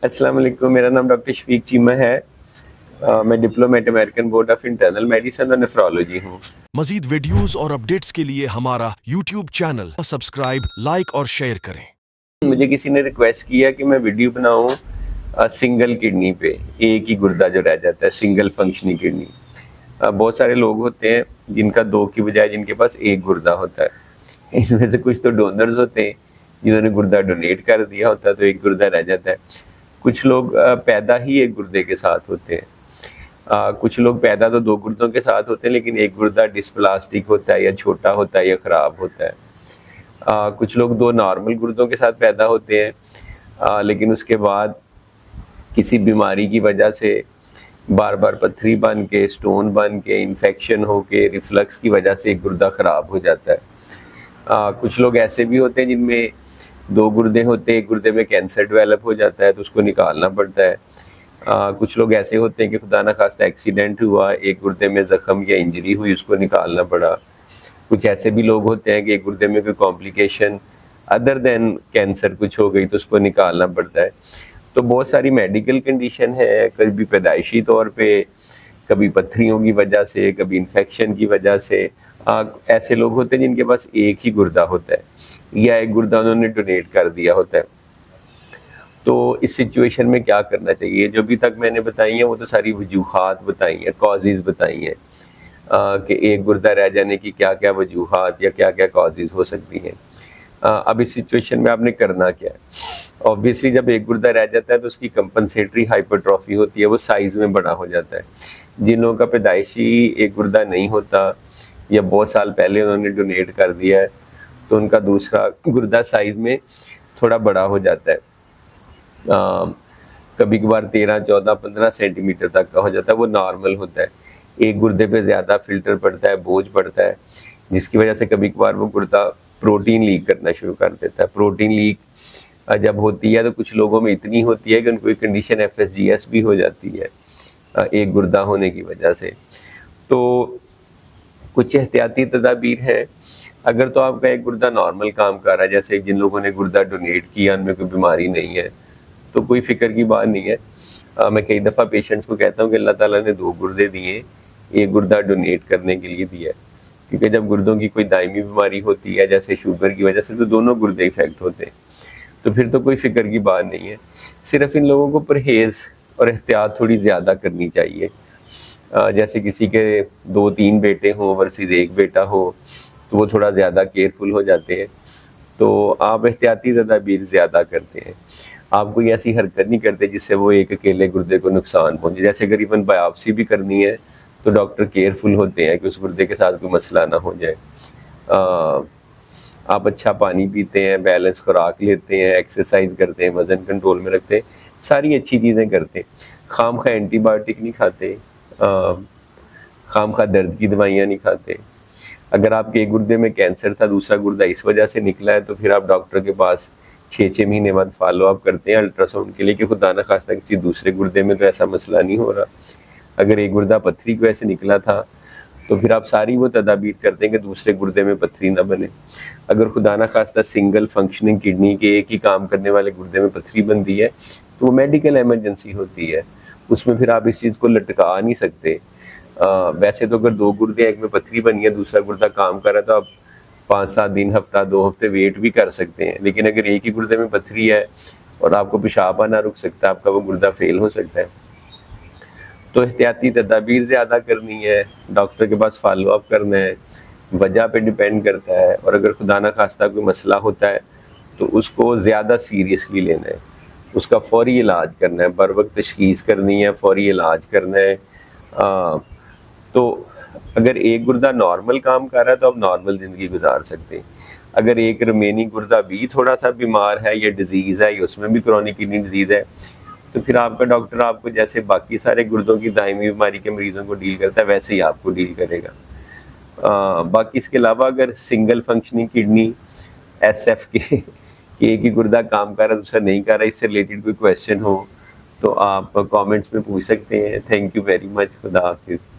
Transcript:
السلام علیکم، میرا نام ڈاکٹر شفیق چیمہ ہے۔ میں diplomat American board of internal medicine اور نیفرولوجی ہوں۔ مزید ویڈیوز اور اپڈیٹس کے لیے ہمارا یوٹیوب چینل سبسکرائب، لائک اور شیئر کریں۔ مجھے کسی نے ریکویسٹ کیا کہ میں ویڈیو بناؤں سنگل کڈنی پہ، ایک ہی گردہ جو رہ جاتا ہے، سنگل فنکشننگ کڈنی۔ بہت سارے لوگ ہوتے ہیں جن کا دو کی بجائے جن کے پاس ایک گردہ ہوتا ہے۔ ان میں سے کچھ تو ڈونرز ہوتے ہیں جنہوں نے گردہ ڈونیٹ کر دیا ہوتا ہے تو ایک گردہ رہ جاتا ہے۔ کچھ لوگ پیدا ہی ایک گردے کے ساتھ ہوتے ہیں، کچھ لوگ پیدا تو دو گردوں کے ساتھ ہوتے ہیں لیکن ایک گردہ ڈسپلاسٹک ہوتا ہے یا چھوٹا ہوتا ہے یا خراب ہوتا ہے۔ کچھ لوگ دو نارمل گردوں کے ساتھ پیدا ہوتے ہیں لیکن اس کے بعد کسی بیماری کی وجہ سے بار بار پتھری بن کے، سٹون بن کے، انفیکشن ہو کے، ریفلکس کی وجہ سے ایک گردہ خراب ہو جاتا ہے۔ کچھ لوگ ایسے بھی ہوتے ہیں جن میں دو گردے ہوتے ہیں، ایک گردے میں کینسر ڈیولپ ہو جاتا ہے تو اس کو نکالنا پڑتا ہے۔ کچھ لوگ ایسے ہوتے ہیں کہ خدا نخواستہ ایکسیڈنٹ ہوا، ایک گردے میں زخم یا انجری ہوئی، اس کو نکالنا پڑا۔ کچھ ایسے بھی لوگ ہوتے ہیں کہ ایک گردے میں کوئی کمپلیکیشن ادر دین کینسر کچھ ہو گئی تو اس کو نکالنا پڑتا ہے۔ تو بہت ساری میڈیکل کنڈیشن ہے، کبھی پیدائشی طور پہ، کبھی پتھریوں کی وجہ سے، کبھی انفیکشن کی وجہ سے۔ ایسے لوگ ہوتے ہیں جن کے پاس ایک ہی گردہ ہوتا ہے یا ایک گردہ انہوں نے ڈونیٹ کر دیا ہوتا ہے۔ تو اس سچویشن میں کیا کرنا چاہیے؟ جو ابھی تک میں نے بتائی ہیں وہ تو ساری وجوہات بتائی ہیں، کازز بتائی ہیں کہ ایک گردہ رہ جانے کی کیا کیا وجوہات یا کیا کیا کازز ہو سکتی ہیں۔ اب اس سچویشن میں آپ نے کرنا کیا ہے؟ obviously جب ایک گردہ رہ جاتا ہے تو اس کی کمپنسیٹری ہائپرٹروفی ہوتی ہے، وہ سائز میں بڑا ہو جاتا ہے۔ جن لوگوں کا پیدائشی ایک گردہ نہیں ہوتا یا بہت سال پہلے انہوں نے ڈونیٹ کر دیا ہے تو ان کا دوسرا گردہ سائز میں تھوڑا بڑا ہو جاتا ہے، کبھی کبھار 13، 14، 15 سینٹی میٹر تک کا ہو جاتا ہے، وہ نارمل ہوتا ہے۔ ایک گردے پہ زیادہ فلٹر پڑتا ہے، بوجھ پڑتا ہے، جس کی وجہ سے کبھی کبھار وہ گردہ پروٹین لیک کرنا شروع کر دیتا ہے۔ پروٹین لیک جب ہوتی ہے تو کچھ لوگوں میں اتنی ہوتی ہے کہ ان کو ایک کنڈیشن FSGS بھی ہو جاتی ہے ایک گردہ ہونے کی وجہ سے۔ تو کچھ احتیاطی تدابیر ہیں۔ اگر تو آپ کا ایک گردہ نارمل کام کر رہا ہے، جیسے جن لوگوں نے گردہ ڈونیٹ کیا ان میں کوئی بیماری نہیں ہے تو کوئی فکر کی بات نہیں ہے۔ میں کئی دفعہ پیشنٹس کو کہتا ہوں کہ اللہ تعالیٰ نے دو گردے دیے، ایک گردہ ڈونیٹ کرنے کے لیے دیا ہے، کیونکہ جب گردوں کی کوئی دائمی بیماری ہوتی ہے جیسے شوگر کی وجہ سے تو دونوں گردے افیکٹ ہوتے ہیں، تو پھر تو کوئی فکر کی بات نہیں ہے۔ صرف ان لوگوں کو پرہیز اور احتیاط تھوڑی زیادہ کرنی چاہیے۔ جیسے کسی کے 2-3 بیٹے ہوں ورسز ایک بیٹا ہو تو وہ تھوڑا زیادہ کیئرفل ہو جاتے ہیں، تو آپ احتیاطی تدابیر زیادہ کرتے ہیں۔ آپ کوئی ایسی حرکت نہیں کرتے جس سے وہ ایک اکیلے گردے کو نقصان پہنچے۔ جیسے اگر ایون بایوپسی بھی کرنی ہے تو ڈاکٹر کیئرفل ہوتے ہیں کہ اس گردے کے ساتھ کوئی مسئلہ نہ ہو جائے۔ آپ اچھا پانی پیتے ہیں، بیلنس خوراک لیتے ہیں، ایکسرسائز کرتے ہیں، وزن کنٹرول میں رکھتے ہیں، ساری اچھی چیزیں کرتے ہیں۔ خام خواہ اینٹی بایوٹک نہیں کھاتے، خام خواہ درد کی دوائیاں نہیں کھاتے۔ اگر آپ کے ایک گردے میں کینسر تھا، دوسرا گردہ اس وجہ سے نکلا ہے تو پھر آپ ڈاکٹر کے پاس 6 مہینے بعد فالو اپ کرتے ہیں الٹرا ساؤنڈ کے لیے کہ خدا نخواستہ کسی دوسرے گردے میں تو ایسا مسئلہ نہیں ہو رہا۔ اگر ایک گردہ پتھری کی وجہ سے نکلا تھا تو پھر آپ ساری وہ تدابیر کرتے ہیں کہ دوسرے گردے میں پتھری نہ بنے۔ اگر خدا نخواستہ سنگل فنکشننگ کڈنی کے ایک ہی کام کرنے والے گردے میں پتھری بنتی ہے تو وہ میڈیکل ایمرجنسی ہوتی ہے، اس میں پھر آپ اس چیز کو لٹکا نہیں سکتے۔ ویسے تو اگر دو گردے ایک میں پتھری بنی ہے دوسرا گردہ کام کر رہا ہے تو آپ 5-7 دن، ہفتہ، 2 ہفتے ویٹ بھی کر سکتے ہیں، لیکن اگر ایک ہی گردے میں پتھری ہے اور آپ کو پیشاب آنا رک سکتا ہے، آپ کا وہ گردہ فیل ہو سکتا ہے۔ تو احتیاطی تدابیر زیادہ کرنی ہے، ڈاکٹر کے پاس فالو اپ کرنا ہے، وجہ پہ ڈیپینڈ کرتا ہے، اور اگر خدا نخواستہ کوئی مسئلہ ہوتا ہے تو اس کو زیادہ سیریسلی لینا ہے، اس کا فوری علاج کرنا ہے، بر وقت تشخیص کرنی ہے، فوری علاج کرنا ہے۔ تو اگر ایک گردہ نارمل کام کر رہا ہے تو آپ نارمل زندگی گزار سکتے ہیں۔ اگر ایک ریمیننگ گردہ بھی تھوڑا سا بیمار ہے یا ڈیزیز ہے یا اس میں بھی کرونک کڈنی ڈیزیز ہے تو پھر آپ کا ڈاکٹر آپ کو جیسے باقی سارے گردوں کی دائمی بیماری کے مریضوں کو ڈیل کرتا ہے ویسے ہی آپ کو ڈیل کرے گا۔ باقی اس کے علاوہ اگر سنگل فنکشننگ کڈنی SF کے کہ ایک ہی گردہ کام کر رہا ہے دوسرا نہیں کر رہا، اس سے ریلیٹڈ کوئی کویشچن ہو تو آپ کامنٹس میں پوچھ سکتے ہیں۔ تھینک یو ویری مچ، خدا حافظ۔